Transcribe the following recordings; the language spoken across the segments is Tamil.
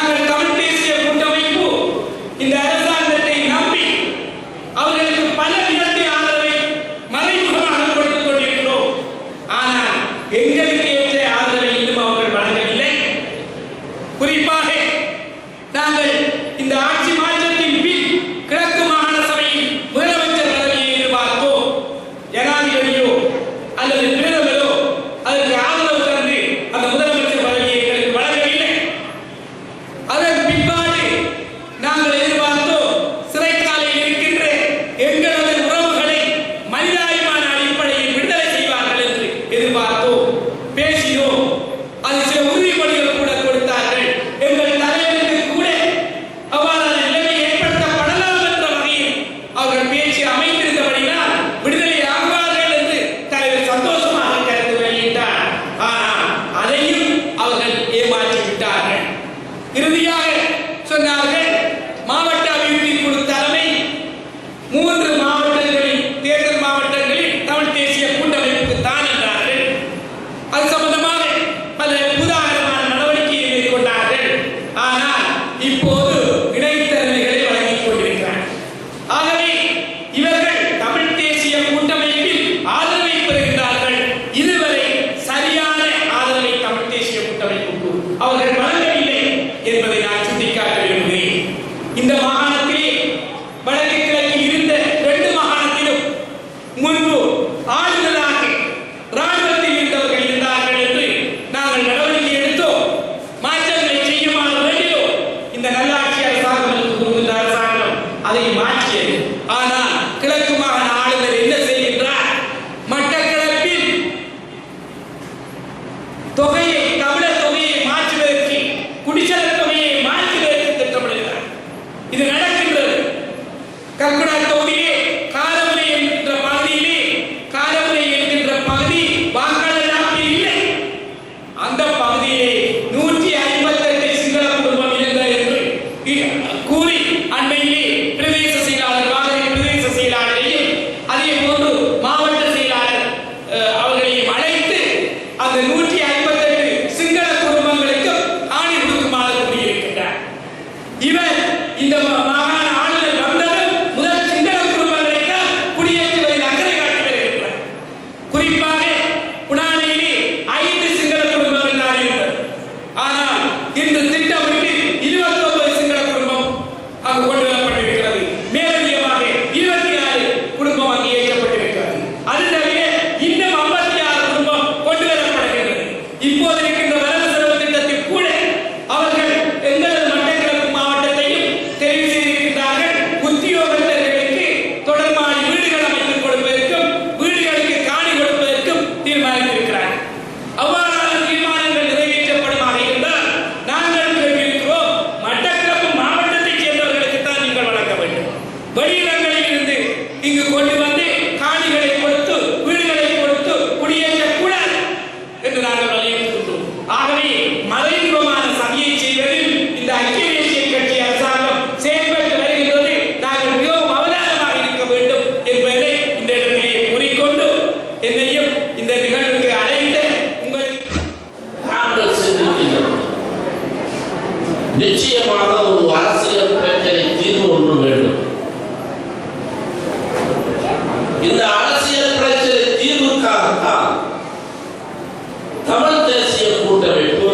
நாங்கள் தமிழ் தேசிய கூட்டமைப்பு இந்த அரசாங்கத்தை நம்பி அவர்களுக்கு பல விதத்தை ஆதரவை மறைமுகமாக கொடுத்துக் கொண்டிருக்கிறோம். ஆனால் எங்களுக்கு ஏற்ற ஆதரவை இன்னும் அவர்கள் வழங்கவில்லை. குறிப்பாக நாங்கள் இந்த ஆட்சி மாற்றத்தின் பின் கிழக்கு மாகாண சபையில் முதலமைச்சர் பதவியை எதிர்பார்த்தோம். ஜனாதிபதியோ அல்லது பிரதமரோ அதற்கு ஆதரவு தந்து அந்த முதலமைச்சர் பதவியை எங்களுக்கு வழங்கவில்லை. அதன் பின்பாடு நாங்கள் எதிர்பார்த்தோம் சிறைச்சாலையில் இருக்கின்ற எங்களது உறவுகளை மனிதாபிமான அடிப்படையில் விடுதலை செய்வார்கள் என்று எதிர்பார்த்தோம், பேசினோம். அது சில உறுதிமொழிகள் கூட கொடுத்தார்கள். எங்கள் தலைவருக்கு கூட அவ்வாறான நிலைமை ஏற்படுத்தப்படலாம் என்ற வகையில் அவர்கள் பேச்சு அமைந்திருந்தபடினால் விடுதலை ஆகுவார்கள் என்று தலைவர் சந்தோஷமாக கருத்து வெளியிட்டார். ஆனால் அதையும் அவர்கள் ஏமாற்றி விட்டார்கள். இறுதியாக சொன்னார்கள், மாவட்ட அபிவிருத்தி குழு தலைமை 3 மாவட்டங்களில் தேர்தல் மாவட்டங்களில் தமிழ் தேசிய கூட்டமைப்புக்கு தான் என்றார்கள். அது சம்பந்தமாக பல உதாரணமான நடவடிக்கையை மேற்கொண்டார்கள். ஆனால் இப்போது இடைத்தரகர்களை வழங்கிக் கொண்டிருக்கிறார். ஆகவே இவர்கள் தமிழ் தேசிய கூட்டமைப்பில் ஆதரவை பெறுகின்றார்கள். இதுவரை சரியான ஆதரவை தமிழ் தேசிய கூட்டமைப்புக்கு அவர்கள் வழங்கவில்லை என்பதை நான் சுட்டிக்காட்ட விரும்புகிறேன். இந்த மாகாணத்திலே வடக்கு கிழக்கில் இருந்த 2 மாகாணத்திலும் முன்பு ஆளுநராக ராணுவத்தில் இருந்தவர்கள் இருந்தார்கள் என்று நாங்கள் நடவடிக்கை எடுத்தோம். மாற்றங்களை செய்யுமாறு வேண்டியோம். இந்த நல்லாட்சி அரசாங்கம் அரசாங்கம் அதை மாற்றியது. ஆனால் கிழக்கு மாகாண ஆளுநர் என்ன செய்கின்றார்? மட்டக்களப்பில் தொகையை தமிழர் தொகையை மாற்றுவதற்கு, குடிசல தொகையை மாற்றுவதற்கு திட்டமிடுகிறார். இது நடக்கின்றது. கல்குடா தொகுதியிலே காரமுனை என்கின்ற பகுதியிலே, காரமுனை என்கின்ற பகுதி வாக்காளர் இல்லை. அந்த பகுதியிலே 158 சிங்கள குடும்பம் இருந்தது என்று கூறி அண்மையிலே பிரதேச செயலாளர் வாகரை பிரதேச செயலாளரையும் அதே போன்று மாவட்ட செயலாளர் அவர்களையும் அழைத்து அந்த 158 சிங்கள குடும்பங்களுக்கு ஆணை கொடுக்குமாறு கூறியிருக்கின்றார். இவர் இந்த மாகாண ஆளுநர் வந்ததும் முதல் சிங்கள குடும்பங்களை தான் குடியேற்றுவதில் அக்கறை காட்டி வருகின்றார். குறிப்பாக புனானையிலே 5 சிங்கள குடும்பங்கள் தான் இருந்தது. ஆனால் இன்று திட்டமிட்டு 29 சிங்கள குடும்பம் அங்கு கொண்டு வரப்பட்டிருக்கிறது. மேலதிகமாக 26 குடும்பம் அங்கு ஏற்றப்பட்டிருக்கிறது. அது தவிர இன்னும் 56 குடும்பம் கொண்டு வரப்படுகிறது. இப்போது இருக்கின்ற வரவு செலவு திட்டத்தில் கூட அவர்கள் எங்களது மட்டக்களப்பு மாவட்டத்தையும் தெரிவு செய்திருக்கிறார்கள். உத்தியோகத்தர்களுக்கு தொடர்பான வீடுகள் அமைத்துக் கொடுப்பதற்கும் வீடுகளுக்கு காணி கொடுப்பதற்கும் தீர்மானித்திருக்கிறார்கள். அவ்வாறான தீர்மானங்கள் நிறைவேற்றப்படுமாக இருந்தால் நாங்கள் தெரிவிக்கிறோம், மட்டக்களப்பு மாவட்டத்தைச் சேர்ந்தவர்களுக்கு தான் நீங்கள் வழங்க வேண்டும். வெளியிடங்களில் இருந்து இங்கு கொண்டு வந்து காணிகளை கொடுத்து வீடுகளை கொடுத்து குடியேற்றக்கூடாது என்று நாங்கள் வலியுறுத்துகின்றோம். ஆகவே மறைமுகமான சதியை செய்வதில் இந்த ஐக்கிய தேசிய கட்சி அரசாங்கம் செயல்பட்டு வருகின்றது. நாங்கள் மிகவும் அவதானமாக இருக்க வேண்டும் என்பதை இந்த இடத்திலே கூறிக்கொண்டு என்னையும் இந்த நிகழ்வுக்கு அழைத்த உங்களுக்கு நாங்கள் சிந்திக்கிறோம். நிச்சயமாக ஒரு அரசியல் பிரச்சனை தீர்வு ஒன்று வேண்டும். இந்த அரசியல் பிரச்சனை தீர்வுக்காகத்தான் தமிழ் தேசிய கூட்டமைப்பு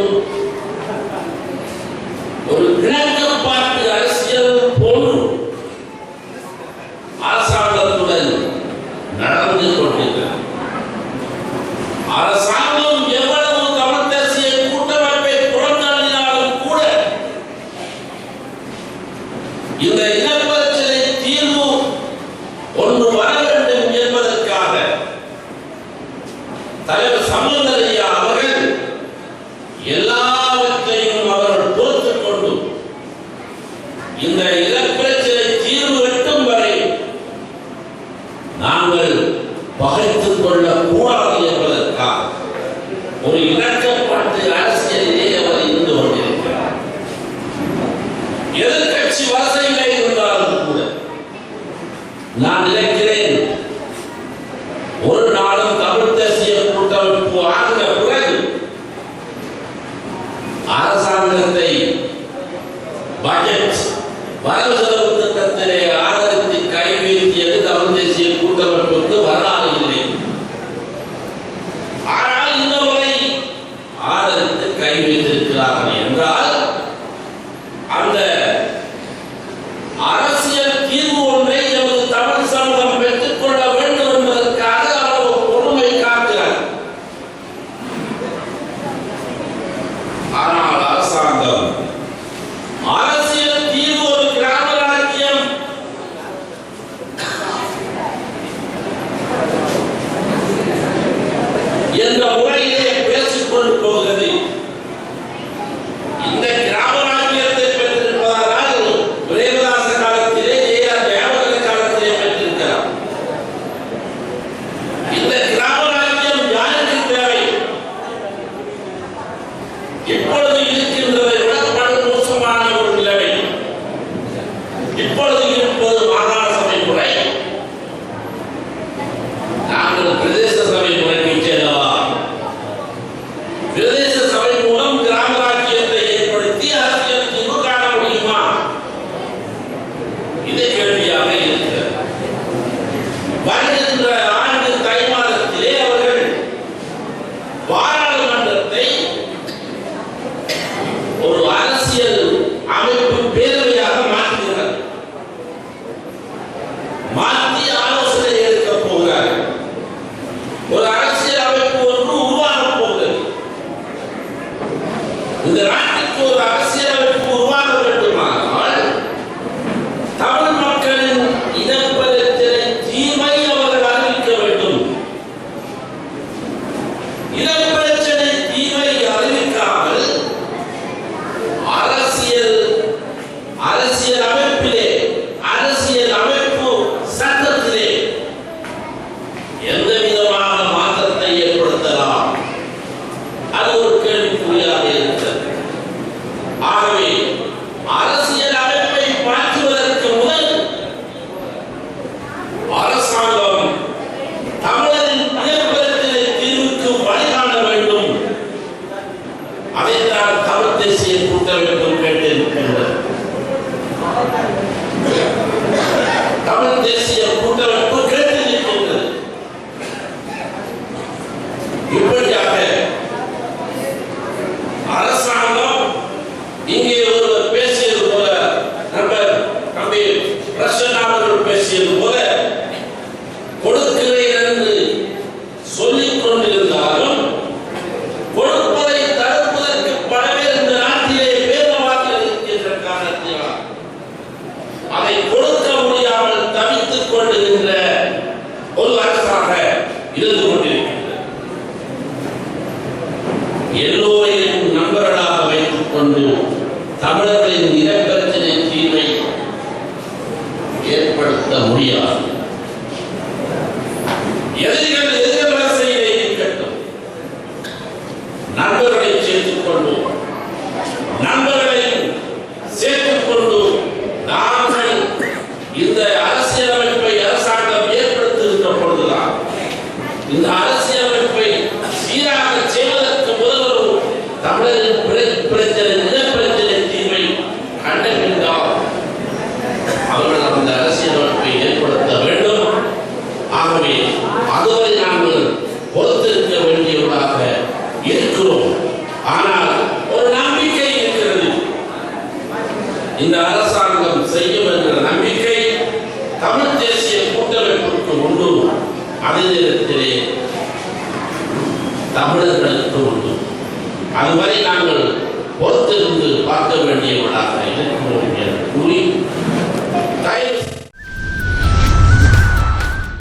ஒரு இணக்கப்பாட்டு அரசியல் போன்று அரசாங்கத்துடன் நடந்து கொண்டிருக்கிறது. அரசாங்கம் எவ்வளவு தமிழ் தேசிய கூட்டமைப்பை புறந்தள்ளினாலும் கூட இந்த இனப்பிரச்சனை தீர்வு ஒன்று வர வேண்டும் என்பதற்காக தலைவர் சம்பந்தரையா அவர்கள் எல்லாவற்றையும் அவர்கள் பொறுத்துக் கொண்டு இந்த இனப்பிரச்சனை தீர்வு எட்டும் வரை நாங்கள் பகைத்துக் கொள்ளக் கூடாது என்பதற்காக ஒரு இணக்கப்பாட்டு அரசியலிலே அவர் இருந்து கொண்டிருக்கிறார். எதிர்கட்சி வரிசையிலே இருந்தாலும் கூட நான் நினைக்கிறேன், ஒரு நாளும் தமிழ் தேசிய கூட்டமைப்பு ஆகின பிறகு அரசாங்கத்தை வரவு செலவு திட்டத்திலே ஆதரித்து கைவேற்றியது தமிழ் தேசிய கூட்டமைப்புக்கு வரலாறு இல்லை. ஆனால் இந்த முறை ஆதரித்து கைவேற்றிருக்கிறார்கள் என்றால் அந்த அரசியல் தீர்வு ஒன்றை நமது தமிழ் சமூகம் பெற்றுக் கொள்ள வேண்டும் என்பதற்காக அவர் பொறுமை காக்கிறார். ஆனால் அரசாங்கம் அரசியல் தீர்வு ஒரு கிராம ராஜ்யம் என்ற முறையிலே பேசிக் கொண்டு போகிறது. இந்த கிராம ராஜ்யத்தை பெற்றிருப்பதால் பிரேமதாச காலத்திலே ஜெயலலிதா காலத்திலே பெற்றிருக்கிறார். இந்த கிராம ராஜ்யம் யாருக்கு தேவை? இப்பொழுது இருக்கின்றதை விட படு மோசமான ஒரு நிலைமை. இப்பொழுது இருப்பது மாகாண சபை முறை. நாங்கள் பிரதேச சபை முறைக்கு சேர்ந்தவா? பிரதேச சபை மூலம் கிராம ராஜ்யத்தை ஏற்படுத்தி அரசியல் தீர்வு காண முடியுமா? இது கேள்வியாக இருக்கிறது. வருகின்ற ஆண்டு தை மாதத்திலே அவர்கள் பாராளுமன்றத்தை ஒரு அரசியல் அமைப்பு பேரவையாக மாற்றுகிறார். மாற்றி ஆலோசனை எடுக்க போகிறார். ஒரு அரசியல் அமைப்பு ஒன்று உருவாக போகிறது. இந்த நாட்டுக்கு ஒரு அரசியல் அமைப்பு உருவாக வேண்டுமானால் தமிழ் மக்களின் இனப்பிரச்சனை தீர்வை அவர்கள் அறிவிக்க வேண்டும். இனப்பிரச்சனை தீர்வை அறிவிக்காமல் அரசியல் அமைப்பிலே அரசியல் அமைப்பு சட்டத்திலே எந்த விதமான மாற்றத்தை ஏற்படுத்தலாம்? அது ஒரு கேள்விக்குறியாக இருக்கிறது. ஆகவே அரசியல் அமைப்பை மாற்றுவதற்கு முதல் அரசாங்கம் தமிழரின் இனப்பிரச்சனை தீர்வுக்கு வழிகாண வேண்டும். அதைத்தான் தமிழ் தேசிய கூட்டமைப்பு கேட்டிருக்கின்றது. தமிழ் தேசிய கூட்டமைப்பு கேட்டிருக்கின்றது. இப்படியாக அரசாங்கம் இங்கே ஒருவர் பேசியது போல, தம்பி ரஷன் அவர்கள் பேசியது போல கொடுக்கிறேன் என்று சொல்லிக் கொண்டிருந்தாலும் கொடுப்பதை தடுப்பதற்கு பலவே இந்த நாட்டிலே பேரவாதிகள் இருக்கின்ற காரணத்தினால் அதை கொடுக்க முடியாமல் தவித்துக் கொண்டிருக்கின்ற ஒரு அரசாக இருந்து கொண்டிருக்கின்றது. எல்லோரையும் நண்பர்களாக வைத்துக் கொண்டு தமிழர்களின் இனப்பிரச்சனை தீர்வை ஏற்படுத்த முடியாது. எதிரிகள் வரிசையிலே இருக்கட்டும். நண்பர்களை சேர்த்துக் கொண்டு நண்பர்களையும் சேர்த்துக் கொண்டு நாங்கள் இந்த அரசியலமைப்பை அரசாங்கம் ஏற்படுத்துகின்ற பொழுதுதான் இந்த அரசியலமைப்பை சீராக செய்வதற்கு முதல்வர் தமிழரின் பிரச்சனை இனப்பிரச்சனை தீர்வை கண்டறிந்தால் அவர்கள் அந்த அரசியலமைப்பை ஏற்படுத்த வேண்டும். ஆகவே அதுவரை நாங்கள் பொறுத்திருக்க வேண்டியவர்களாக இருக்கிறோம். ஆனால் ஒரு நம்பிக்கை இருக்கிறது. இந்த அரசாங்கம் செய்யும் என்ற நம்பிக்கை தமிழ் தேசிய கூட்டமைப்புக்கு உண்டு. அதே நேரத்திலே தமிழர்களுக்கு உண்டு. அதுவரை நாங்கள் பொறுத்திருந்து பார்க்க வேண்டும்.